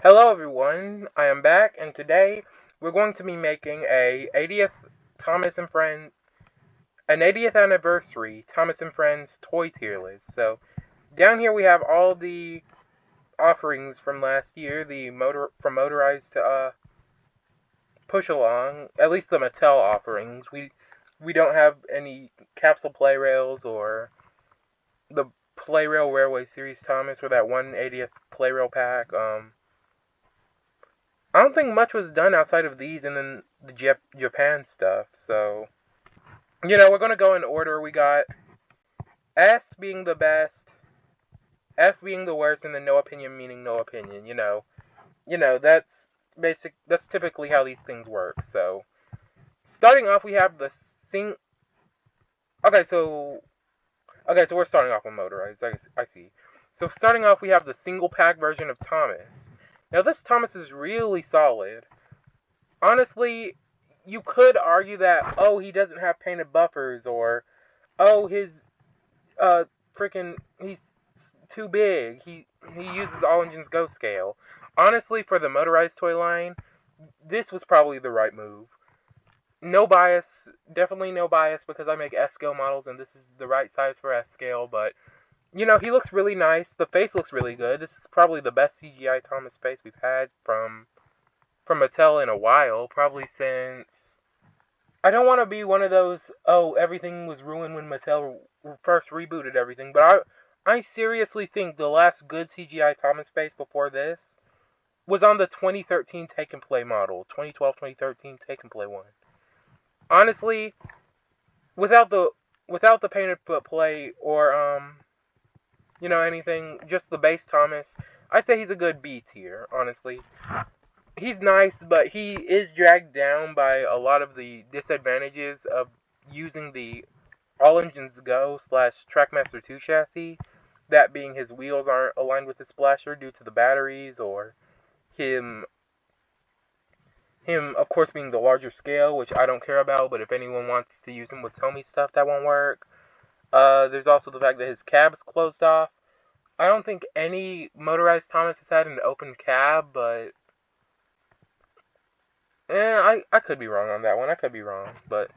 Hello everyone, I am back and today we're going to be making Thomas and Friends an 80th anniversary Thomas and Friends toy tier list. So down here we have all the offerings from last year, from motorized to push along, at least the Mattel offerings. We don't have any capsule play rails or the Playrail Railway Series Thomas or that 180th Playrail pack. I don't think much was done outside of these and then the Japan stuff. So, we're going to go in order. We got S being the best, F being the worst, and then no opinion meaning no opinion. That's basic. That's typically how these things work. So, starting off, we have the sing. Okay, so we're starting off with motorized. I see. So starting off, we have the single pack version of Thomas. Now this Thomas is really solid. Honestly, you could argue that, oh, he doesn't have painted buffers, or oh, his he's too big. He uses All Engines Go scale. Honestly, for the motorized toy line, this was probably the right move. No bias, definitely no bias, because I make S scale models and this is the right size for S scale, but he looks really nice. The face looks really good. This is probably the best CGI Thomas face we've had from Mattel in a while, probably since. I don't want to be one of those, oh, everything was ruined when Mattel first rebooted everything, but I seriously think the last good CGI Thomas face before this was on the 2013 Take and Play model, 2012-2013 Take and Play one. Honestly, without the painted play or anything, just the base Thomas, I'd say he's a good B tier, honestly. He's nice, but he is dragged down by a lot of the disadvantages of using the All Engines Go / Trackmaster 2 chassis. That being his wheels aren't aligned with the splasher due to the batteries, or him of course being the larger scale, which I don't care about, but if anyone wants to use him with Tomy stuff, that won't work. There's also the fact that his cab's closed off. I don't think any motorized Thomas has had an open cab, but I could be wrong on that one. I could be wrong, but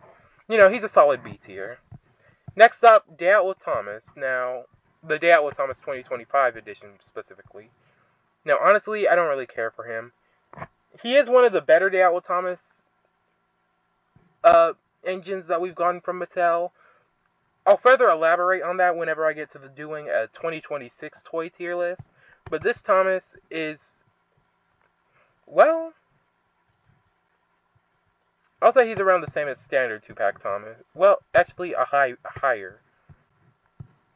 he's a solid B tier. Next up, Day Out with Thomas. Now, the Day Out with Thomas 2025 edition specifically. Now, honestly, I don't really care for him. He is one of the better Day Out with Thomas engines that we've gotten from Mattel. I'll further elaborate on that whenever I get to doing a 2026 toy tier list. But this Thomas is, well, I'll say he's around the same as standard 2-pack Thomas. Well, actually, higher.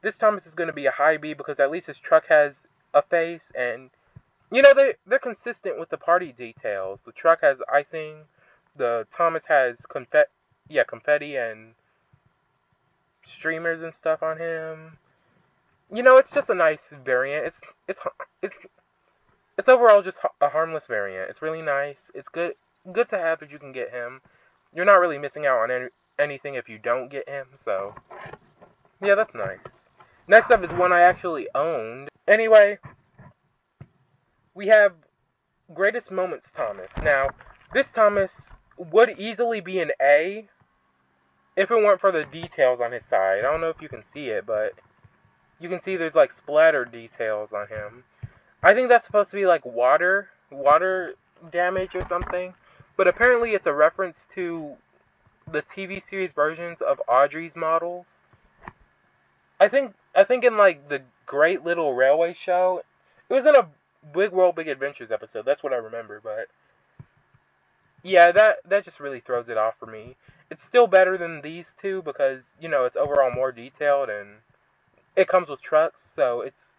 This Thomas is going to be a high B because at least his truck has a face, and they're consistent with the party details. The truck has icing. The Thomas has confetti and streamers and stuff on him. It's just a nice variant. It's overall just a harmless variant. It's really nice. It's good to have if you can get him. You're not really missing out on anything if you don't get him. So yeah, that's nice. Next up is one I actually owned. Anyway, we have Greatest Moments Thomas. Now, this Thomas would easily be an A if it weren't for the details on his side. I don't know if you can see it, but you can see there's like splatter details on him. I think that's supposed to be like water damage or something, but apparently it's a reference to the TV series versions of Audrey's models. I think in like the Great Little Railway Show, it was in a Big World Big Adventures episode. That's what I remember, but yeah, that just really throws it off for me. It's still better than these two because, it's overall more detailed and it comes with trucks, so it's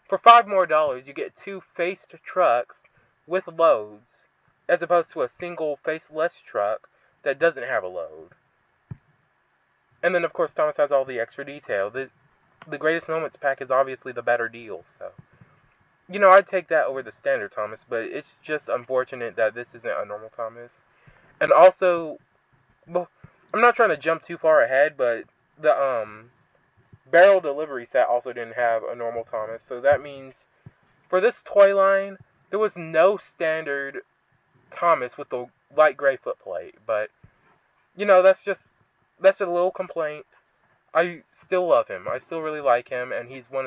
for $5 more you get two faced trucks with loads as opposed to a single faceless truck that doesn't have a load. And then of course Thomas has all the extra detail. The Greatest Moments pack is obviously the better deal, so I'd take that over the standard Thomas, but it's just unfortunate that this isn't a normal Thomas. And also, well, I'm not trying to jump too far ahead, but the barrel delivery set also didn't have a normal Thomas, so that means for this toy line, there was no standard Thomas with the light gray footplate. But, you know, that's a little complaint. I still love him. I still really like him, and he's still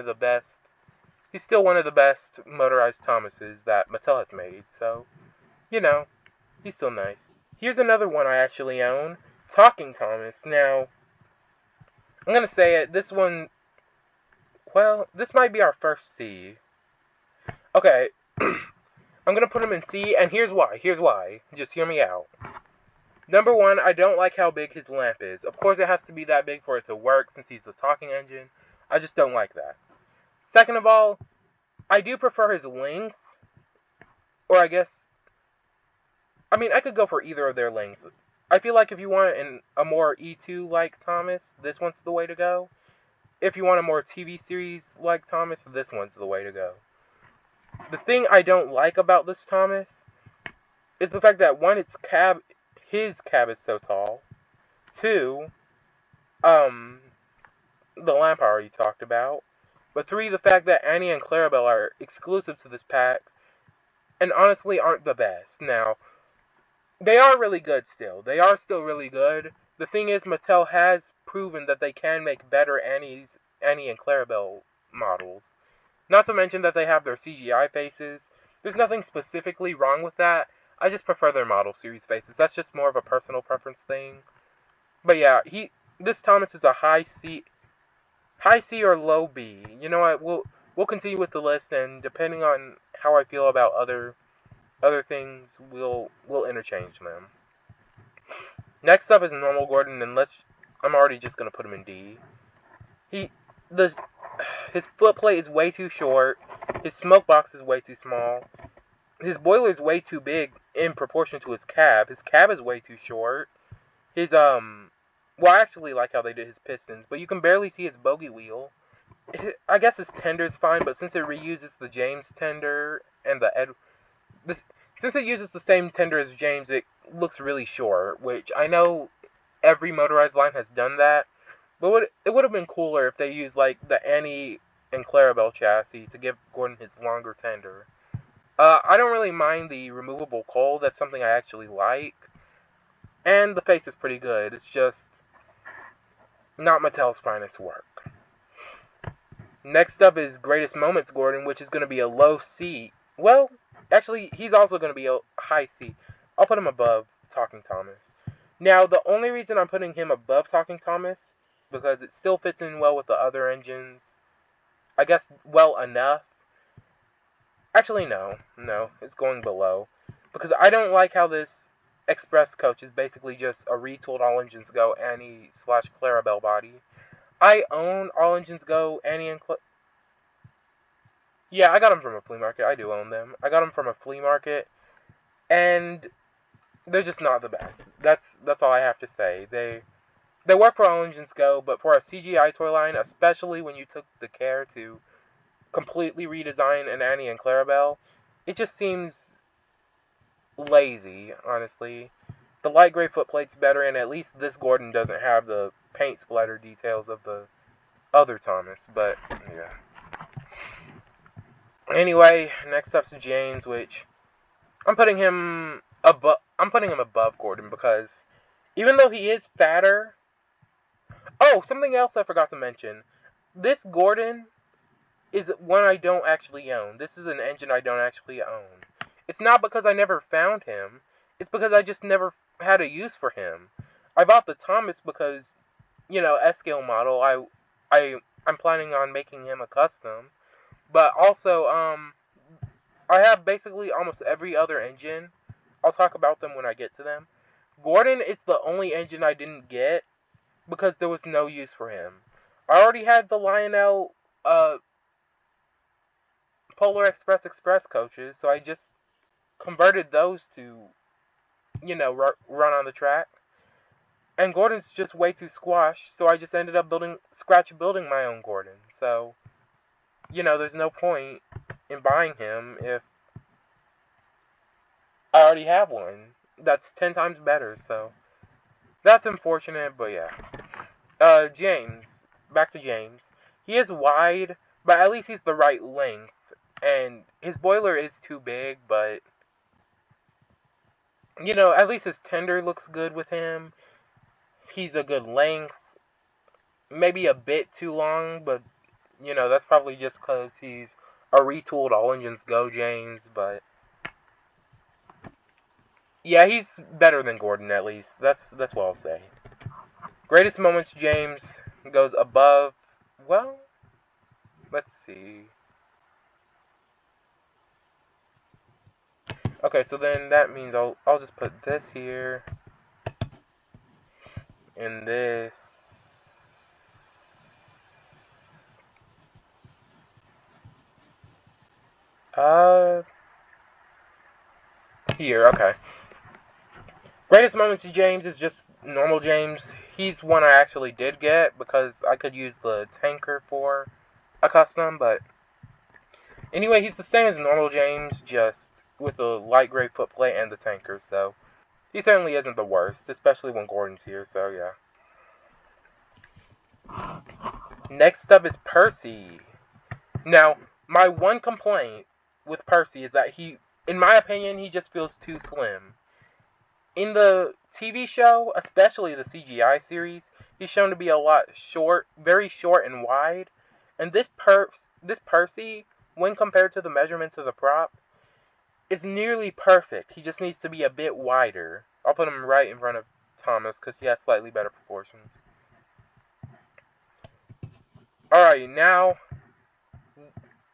one of the best motorized Thomases that Mattel has made. So, you know, he's still nice. Here's another one I actually own, Talking Thomas. Now, I'm gonna say it, this one, well, this might be our first C. Okay, I'm gonna put him in C, and here's why. Just hear me out. Number one, I don't like how big his lamp is. Of course, it has to be that big for it to work since he's the talking engine. I just don't like that. Second of all, I do prefer his length. Or I could go for either of their lengths. I feel like if you want a more E2-like Thomas, this one's the way to go. If you want a more TV series-like Thomas, this one's the way to go. The thing I don't like about this Thomas is the fact that, one, his cab is so tall. Two, the lamp I already talked about. But three, the fact that Annie and Clarabelle are exclusive to this pack, and honestly aren't the best. Now, they are really good still. They are still really good. The thing is, Mattel has proven that they can make better Annie and Clarabelle models. Not to mention that they have their CGI faces. There's nothing specifically wrong with that. I just prefer their model series faces. That's just more of a personal preference thing. But yeah, this Thomas is a high C or low B. You know what? We'll continue with the list, and depending on how I feel about other things, we'll interchange them. Next up is Normal Gordon, and I'm already just gonna put him in D. His footplate is way too short. His smoke box is way too small. His boiler is way too big in proportion to his cab. His cab is way too short. Well, I actually like how they did his pistons, but you can barely see his bogey wheel. I guess his tender is fine, but since it reuses the James tender and since it uses the same tender as James, it looks really short, which I know every motorized line has done that, but it would have been cooler if they used, like, the Annie and Clarabelle chassis to give Gordon his longer tender. I don't really mind the removable coal. That's something I actually like. And the face is pretty good. It's just not Mattel's finest work. Next up is Greatest Moments Gordon, which is going to be a low C. Well, actually, he's also going to be a high C. I'll put him above Talking Thomas. Now, the only reason I'm putting him above Talking Thomas, because it still fits in well with the other engines. I guess well enough. Actually, no, it's going below. Because I don't like how this Express coach is basically just a retooled All Engines Go Annie / Clarabelle body. I own All Engines Go Annie and Yeah, I got them from a flea market. I do own them. I got them from a flea market, and they're just not the best. That's all I have to say. They work for All Engines Go, but for a CGI toy line, especially when you took the care to completely redesign an Annie and Clarabelle, it just seems lazy, honestly. The light gray footplate's better, and at least this Gordon doesn't have the paint splatter details of the other Thomas, but yeah. Anyway, next up's James, which I'm putting him above Gordon because even though he is fatter. Oh, something else I forgot to mention. This Gordon is one I don't actually own. This is an engine I don't actually own. It's not because I never found him. It's because I just never had a use for him. I bought the Thomas because, S-scale model. I'm planning on making him a custom. But also, I have basically almost every other engine. I'll talk about them when I get to them. Gordon is the only engine I didn't get because there was no use for him. I already had the Lionel Polar Express coaches, so I just converted those to, run on the track. And Gordon's just way too squashed, so I just ended up building my own Gordon. So, there's no point in buying him if I already have one that's 10 times better, so that's unfortunate, but yeah. James. Back to James. He is wide, but at least he's the right length. And his boiler is too big, but, you know, at least his tender looks good with him. He's a good length. Maybe a bit too long, but, you know, that's probably just because he's a retooled All Engines Go James, but yeah, he's better than Gordon, at least. That's what I'll say. Greatest moments, James goes above, well, let's see. Okay, so then that means I'll just put this here and this. Uh Here, okay. Greatest moments of James is just normal James. He's one I actually did get because I could use the tanker for a custom, but anyway, he's the same as normal James, just with the light gray footplate and the tanker, so he certainly isn't the worst, especially when Gordon's here, so yeah. Next up is Percy. Now, my one complaint with Percy is that in my opinion, he just feels too slim. In the TV show, especially the CGI series, he's shown to be a lot very short and wide. And this Percy, when compared to the measurements of the prop, is nearly perfect. He just needs to be a bit wider. I'll put him right in front of Thomas because he has slightly better proportions. Alright, now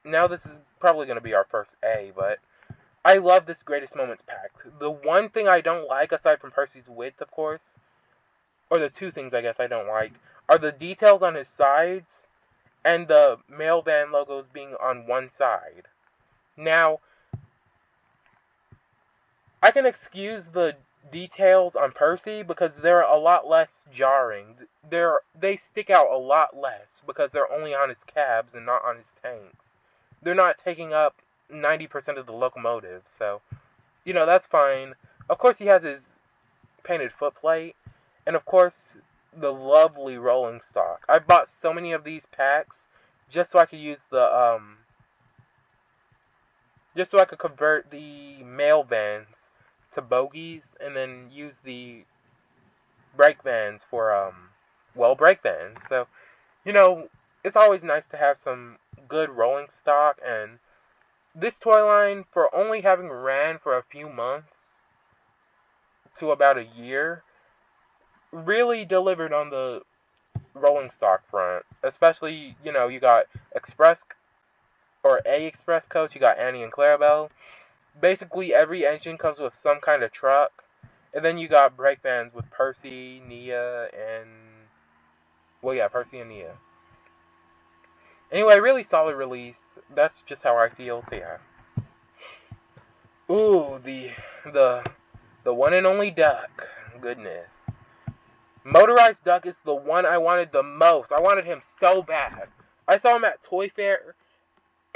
this is probably going to be our first A, but I love this Greatest Moments pack. The one thing I don't like, aside from Percy's width, of course, or the two things I guess I don't like, are the details on his sides and the mail van logos being on one side. Now, I can excuse the details on Percy because they're a lot less jarring. They stick out a lot less because they're only on his cabs and not on his tanks. They're not taking up 90% of the locomotive, so, you know, that's fine. Of course, he has his painted footplate, and of course, the lovely rolling stock. I bought so many of these packs just so I could use just so I could convert the mail vans to bogies, and then use the brake vans for, brake vans. So, you know, it's always nice to have some good rolling stock, and this toy line, for only having ran for a few months to about a year, really delivered on the rolling stock front. Especially, you know, you got Express Coach, you got Annie and Clarabelle. Basically, every engine comes with some kind of truck. And then you got brake vans with Percy, Nia, and... well, yeah, Percy and Nia. Anyway, really solid release. That's just how I feel, so yeah. Ooh, the one and only Duck. Goodness. Motorized Duck is the one I wanted the most. I wanted him so bad. I saw him at Toy Fair,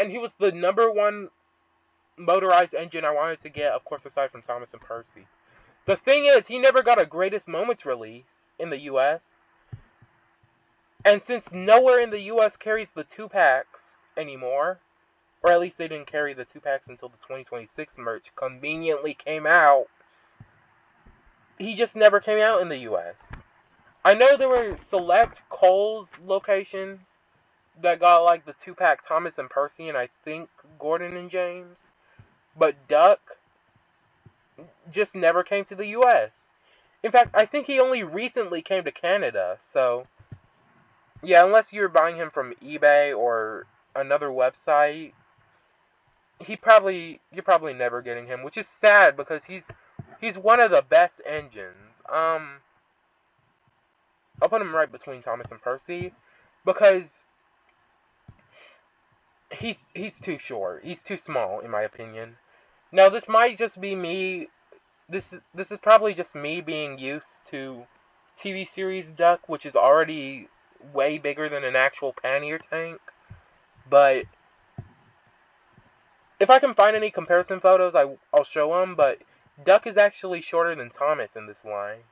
and he was the #1 motorized engine I wanted to get, of course, aside from Thomas and Percy. The thing is, he never got a Greatest Moments release in the US. And since nowhere in the US carries the 2-packs anymore, or at least they didn't carry the 2-packs until the 2026 merch conveniently came out, he just never came out in the US. I know there were select Kohl's locations that got like the 2-pack Thomas and Percy, and I think Gordon and James, but Duck just never came to the US. In fact, I think he only recently came to Canada, so yeah, unless you're buying him from eBay or another website, you're probably never getting him, which is sad because he's one of the best engines. I'll put him right between Thomas and Percy because he's too short. He's too small, in my opinion. Now, this might just be me. This is probably just me being used to TV series Duck, which is already way bigger than an actual pannier tank. But if I can find any comparison photos, I'll show them. But Duck is actually shorter than Thomas in this line,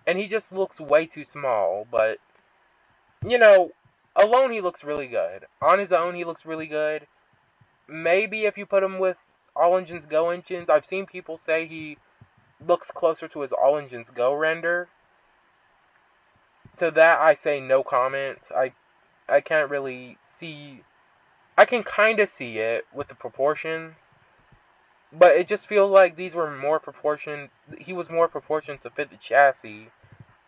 and he just looks way too small. But you know, alone he looks really good. On his own, he looks really good. maybe if you put him with All Engines Go engines, I've seen people say he looks closer to his All Engines Go render. To that, I say no comment. I can't really see. I can kind of see it with the proportions, but it just feels like these were more proportioned. He was more proportioned to fit the chassis,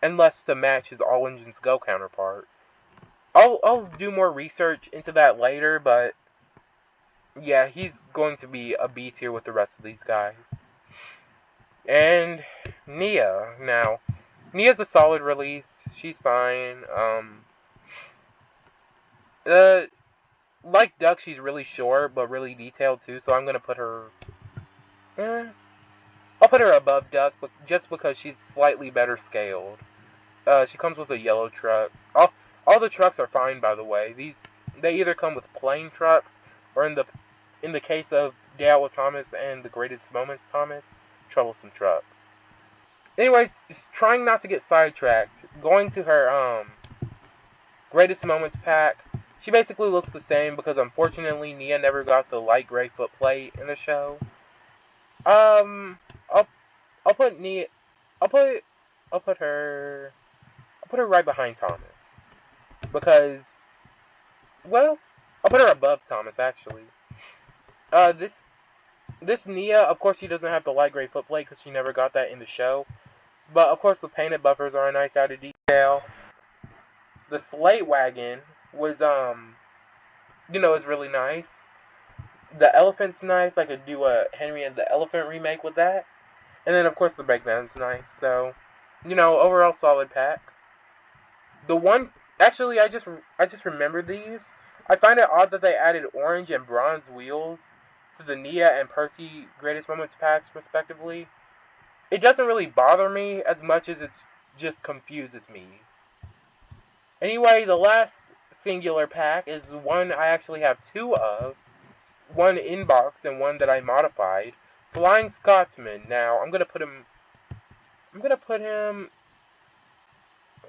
and less to match his All Engines Go counterpart. I'll do more research into that later, but yeah, he's going to be a B tier with the rest of these guys. And Nia. Now, Nia's a solid release. She's fine. Like Duck, she's really short, but really detailed too, so I'm gonna put her... I'll put her above Duck, but just because she's slightly better scaled. She comes with a yellow truck. All the trucks are fine, by the way. They either come with plain trucks, or in the case of Day Out with Thomas and The Greatest Moments Thomas, troublesome trucks. Anyways, just trying not to get sidetracked. Going to her Greatest Moments pack. She basically looks the same because unfortunately Nia never got the light gray foot plate in the show. I'll put Nia. I'll put her right behind Thomas because, well, I'll put her above Thomas actually. This Nia, of course, she doesn't have the light gray foot plate because she never got that in the show. But of course, the painted buffers are a nice added detail. The Slate Wagon was is really nice. The elephant's nice. I could do a Henry and the Elephant remake with that. And then of course the Breakman's nice. So, overall solid pack. The one actually I just remembered these. I find it odd that they added orange and bronze wheels to the Nia and Percy Greatest Moments packs respectively. It doesn't really bother me as much as it just confuses me. Anyway, the last singular pack is one I actually have two of. One in box and one that I modified. Flying Scotsman. Now, I'm gonna put him,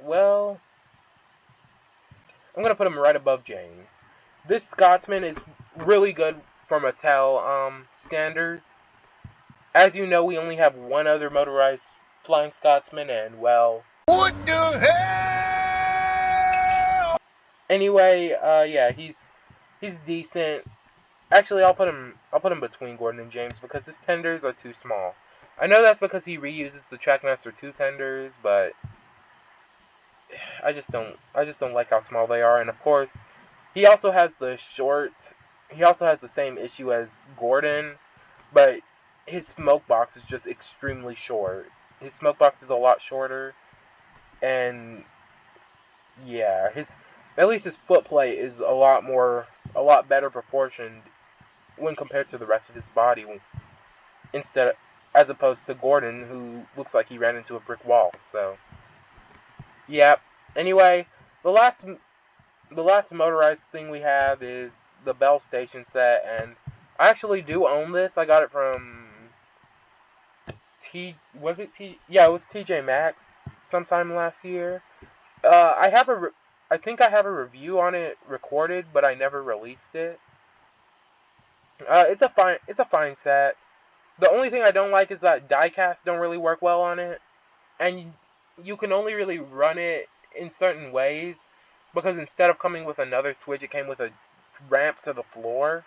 well, I'm gonna put him right above James. This Scotsman is really good for Mattel standards. As you know, we only have one other motorized Flying Scotsman, and well... What the hell? Anyway, yeah, he's decent. Actually, I'll put him between Gordon and James because his tenders are too small. I know that's because he reuses the Trackmaster 2 tenders, but I just don't like how small they are. And of course, he also has the same issue as Gordon, but his smoke box is just extremely short. His smoke box is a lot shorter, and yeah, at least his foot plate is a lot better proportioned when compared to the rest of his body, as opposed to Gordon, who looks like he ran into a brick wall. So, yeah. Anyway, the last motorized thing we have is the Bell Station set, and I actually do own this. I got it from it was TJ Maxx sometime last year. I think I have a review on it recorded, but I never released it. It's a fine set. The only thing I don't like is that die-casts don't really work well on it, and you can only really run it in certain ways, because instead of coming with another switch, it came with a ramp to the floor.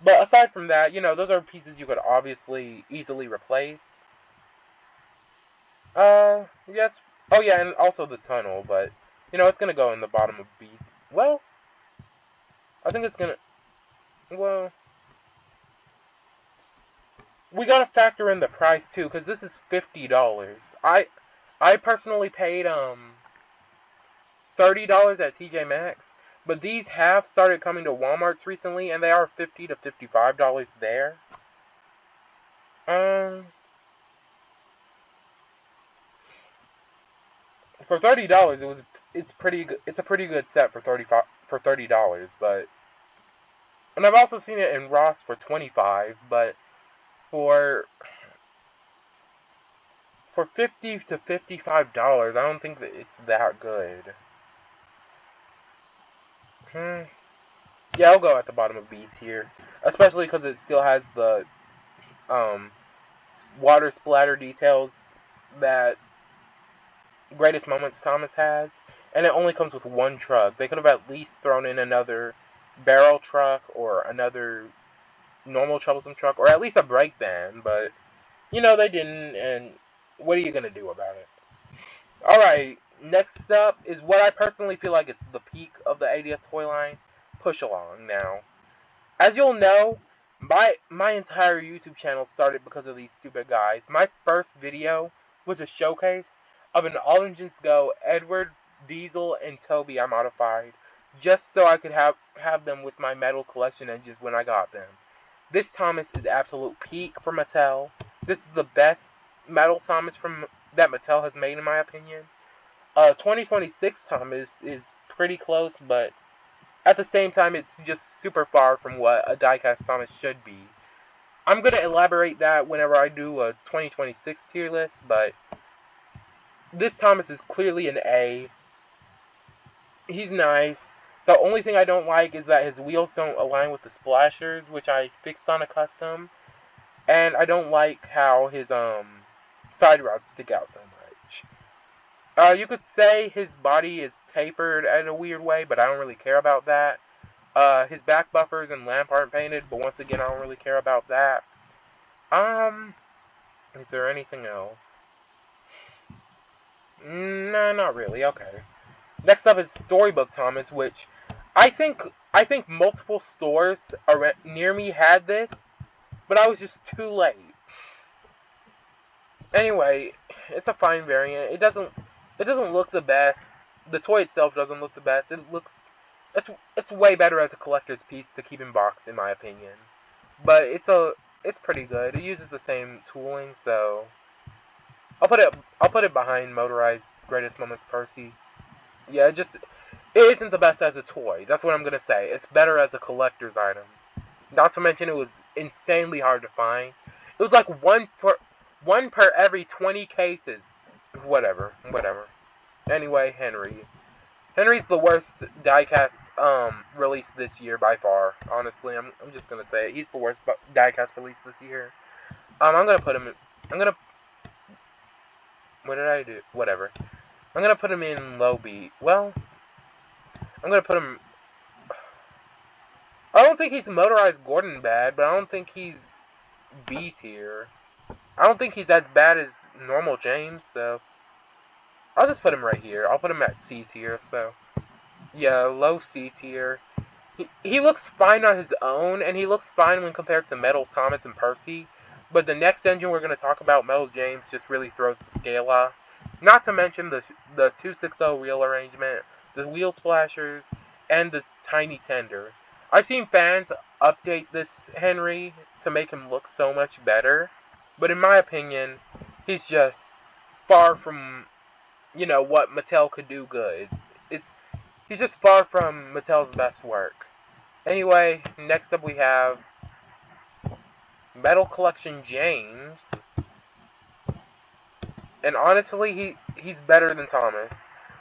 But aside from that, those are pieces you could obviously easily replace. Yes. Oh yeah, and also the tunnel, but, it's gonna go in the bottom of B. Well, I think it's gonna, well, we gotta factor in the price too, because this is $50. I personally paid $30 at TJ Maxx, but these have started coming to Walmart's recently, and they are $50 to $55 there. For $30, it's pretty good. It's a pretty good set for $30, but, and I've also seen it in Ross for $25, but for $50 to $55, I don't think that it's that good. Yeah, I'll go at the bottom of B tier, especially because it still has the um, water splatter details that Greatest Moments Thomas has, and it only comes with one truck. They could have at least thrown in another barrel truck or another normal troublesome truck, or at least a brake van, but they didn't, and what are you gonna do about it? Alright, next up is what I personally feel like is the peak of the 80th toy line, Push Along. Now, as you'll know, my entire YouTube channel started because of these stupid guys. My first video was a showcase of an All Engines Go Edward, Diesel, and Toby I modified, just so I could have them with my metal collection engines when I got them. This Thomas is absolute peak for Mattel. This is the best metal Thomas that Mattel has made, in my opinion. 2026 Thomas is pretty close, but at the same time, it's just super far from what a diecast Thomas should be. I'm going to elaborate that whenever I do a 2026 tier list, but this Thomas is clearly an A. He's nice. The only thing I don't like is that his wheels don't align with the splashers, which I fixed on a custom. And I don't like how his side rods stick out so much. You could say his body is tapered in a weird way, but I don't really care about that. His back buffers and lamp aren't painted, but once again, I don't really care about that. Is there anything else? No, not really. Okay. Next up is Storybook Thomas, which I think multiple stores near me had this, but I was just too late. Anyway, it's a fine variant. It doesn't look the best. The toy itself doesn't look the best. It's way better as a collector's piece to keep in box, in my opinion. But it's pretty good. It uses the same tooling, so I'll put it behind Motorized Greatest Moments Percy. Yeah, it isn't the best as a toy. That's what I'm gonna say. It's better as a collector's item. Not to mention it was insanely hard to find. It was like one per every 20 cases. Whatever. Anyway, Henry's the worst diecast release this year by far. Honestly, I'm just gonna say it. He's the worst diecast release this year. I'm gonna put him. What did I do? Whatever. I'm gonna put him in low B. Well, I'm gonna put him. I don't think he's Motorized Gordon bad, but I don't think he's B tier. I don't think he's as bad as normal James, so I'll just put him right here. I'll put him at C tier. So yeah, low C tier. He looks fine on his own, and he looks fine when compared to Metal Thomas and Percy. But the next engine we're going to talk about, Metal James, just really throws the scale off. Not to mention the 260 wheel arrangement, the wheel splashers, and the tiny tender. I've seen fans update this Henry to make him look so much better, but in my opinion, he's just far from, what Mattel could do good. He's just far from Mattel's best work. Anyway, next up we have Metal Collection James. And honestly, he's better than Thomas.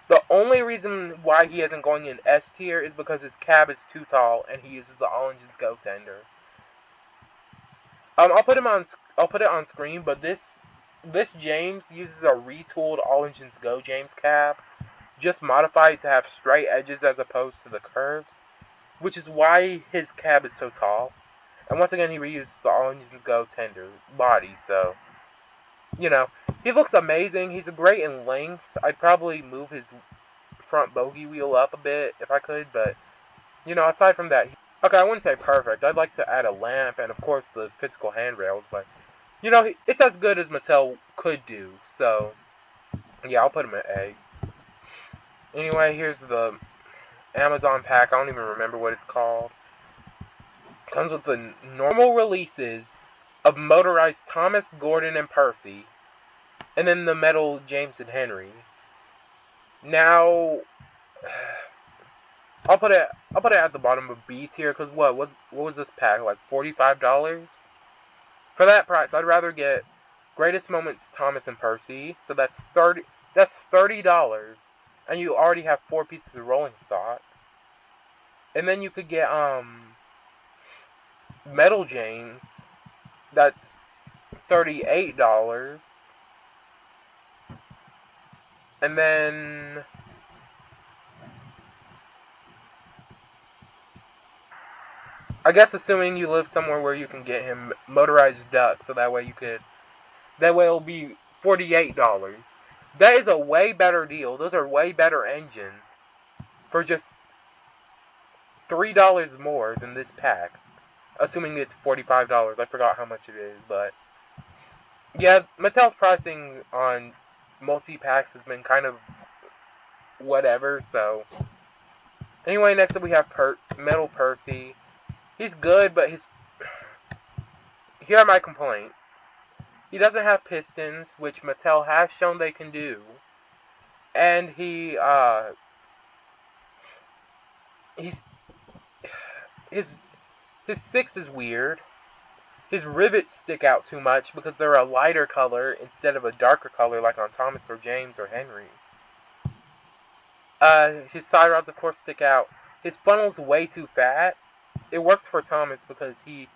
The only reason why he isn't going in S tier is because his cab is too tall and he uses the All Engines Go tender. I'll put it on screen, but this James uses a retooled All Engines Go James cab, just modified to have straight edges as opposed to the curves, which is why his cab is so tall. And once again, he reuses the All Engines Go tender body, so he looks amazing. He's great in length. I'd probably move his front bogey wheel up a bit if I could, but aside from that, okay, I wouldn't say perfect. I'd like to add a lamp and of course the physical handrails, but it's as good as Mattel could do. So yeah, I'll put him at A. Anyway, here's the Amazon pack. I don't even remember what it's called. It comes with the normal releases of Motorized Thomas, Gordon, and Percy, and then the Metal James and Henry. Now, I'll put it at the bottom of B tier because what was this pack, like $45? For that price, I'd rather get Greatest Moments Thomas and Percy. So that's $30, and you already have 4 pieces of rolling stock. And then you could get Metal James. That's $38. And then I guess assuming you live somewhere where you can get him Motorized Duck, so that way it'll be $48. That is a way better deal. Those are way better engines for just $3 more than this pack. Assuming it's $45. I forgot how much it is, but yeah, Mattel's pricing on multi-packs has been kind of whatever, so anyway, next up we have Metal Percy. He's good, but here are my complaints. He doesn't have pistons, which Mattel has shown they can do. And he's his 6 is weird. His rivets stick out too much because they're a lighter color instead of a darker color like on Thomas or James or Henry. His side rods, of course, stick out. His funnel's way too fat. It works for Thomas because he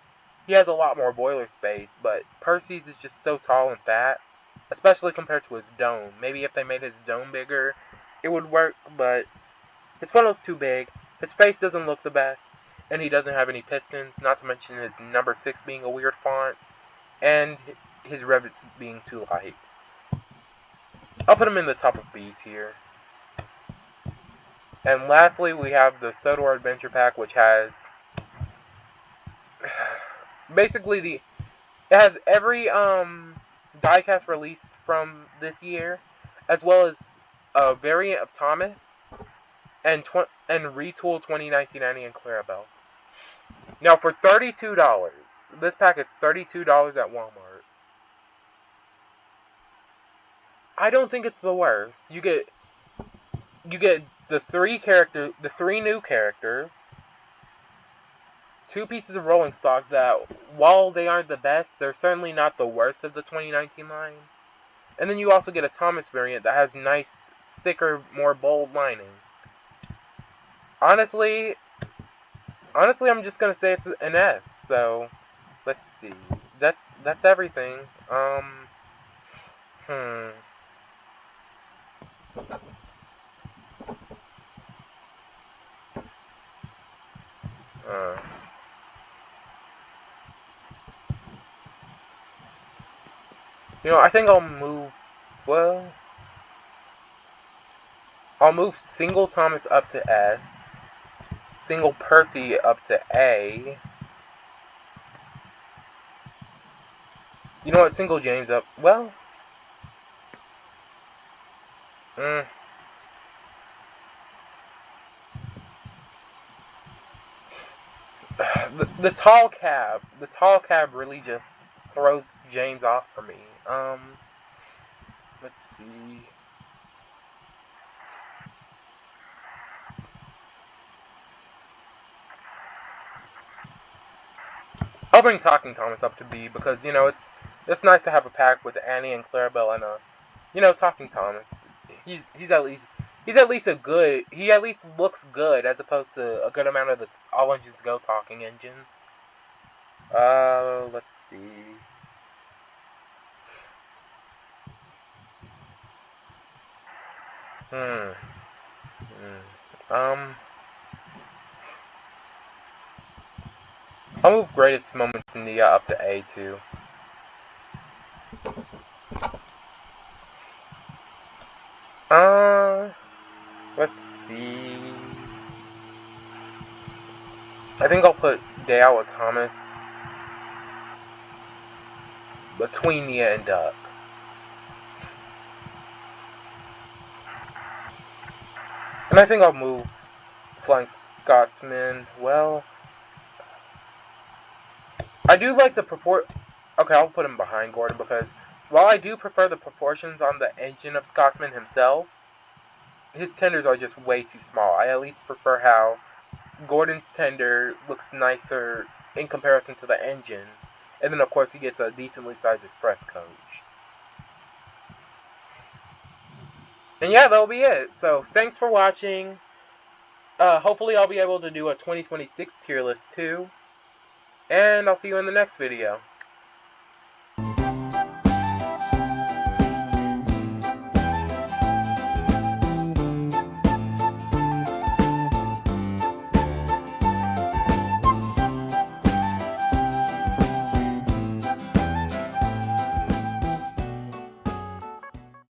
has a lot more boiler space, but Percy's is just so tall and fat, especially compared to his dome. Maybe if they made his dome bigger, it would work, but his funnel's too big, his face doesn't look the best, and he doesn't have any pistons, not to mention his number 6 being a weird font, and his rivets being too light. I'll put him in the top of B tier. And lastly, we have the Sodor Adventure Pack, which has basically it has every diecast released from this year, as well as a variant of Thomas and Retool 2019 Annie and Clarabelle. Now for $32, this pack is $32 at Walmart. I don't think it's the worst. You get the 3 new characters, 2 pieces of rolling stock that, while they aren't the best, they're certainly not the worst of the 2019 line. And then you also get a Thomas variant that has nice, thicker, more bold lining. Honestly, I'm just gonna say it's an S. So, let's see. That's everything. I think I'll move. Well, I'll move single Thomas up to S. Single Percy up to A. You know what? Single James up. Well. The tall cab really just throws James off for me. Let's see. I'll bring Talking Thomas up to B because it's nice to have a pack with Annie and Clarabelle and Talking Thomas. He's at least a good. He at least looks good as opposed to a good amount of the All Engines Go talking engines. Let's see. I'll move Greatest Moments in Nia up to A too. Let's see. I think I'll put Day Out with Thomas between Nia and Duck. And I think I'll move Flying Scotsman. Well, I do like the Okay, I'll put him behind Gordon because while I do prefer the proportions on the engine of Scotsman himself, his tenders are just way too small. I at least prefer how Gordon's tender looks nicer in comparison to the engine. And then, of course, he gets a decently sized express coach. And yeah, that'll be it. So, thanks for watching. hopefully I'll be able to do a 2026 tier list too. And I'll see you in the next video.